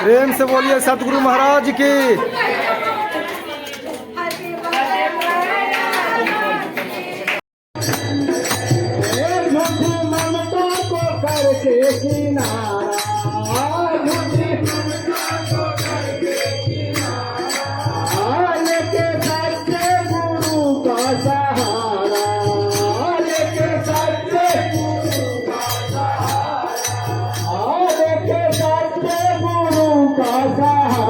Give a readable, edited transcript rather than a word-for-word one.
प्रेम से बोलिए सतगुरु महाराज की। ममता को करके किनारा, लेके सच्चे गुरु का सहारा, लेके सच्चे गुरु का सहारा, लेके सच्चे गुरु का सहारा।